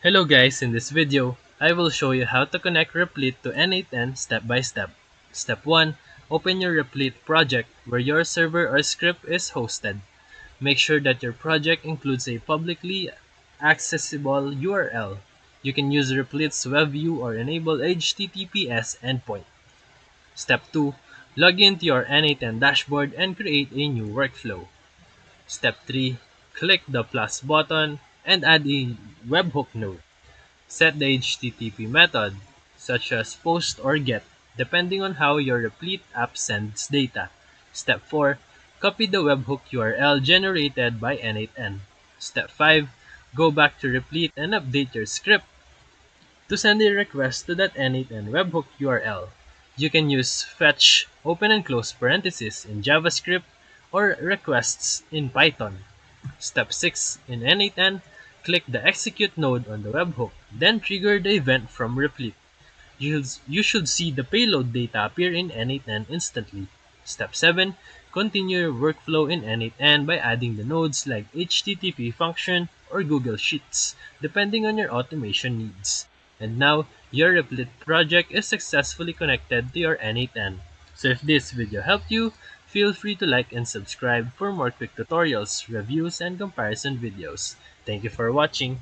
Hello guys, in this video, I will show you how to connect Replit to N8N step by step. Step 1. Open your Replit project where your server or script is hosted. Make sure that your project includes a publicly accessible URL. You can use Replit's web view or enable HTTPS endpoint. Step 2. Log into your N8N dashboard and create a new workflow. Step 3. Click the plus button and add a webhook node. Set the HTTP method, such as post or get, depending on how your Replit app sends data. Step 4. Copy the webhook URL generated by N8N. Step 5. Go back to Replit and update your script to send a request to that N8N webhook URL. You can use fetch, open and close parentheses in JavaScript, or requests in Python. Step 6. In N8N, click the execute node on the webhook, then trigger the event from Replit. You should see the payload data appear in N8N instantly. Step 7. Continue your workflow in N8N by adding the nodes like HTTP function or Google Sheets, depending on your automation needs. And now, your Replit project is successfully connected to your N8N. So if this video helped you, feel free to like and subscribe for more quick tutorials, reviews, and comparison videos. Thank you for watching.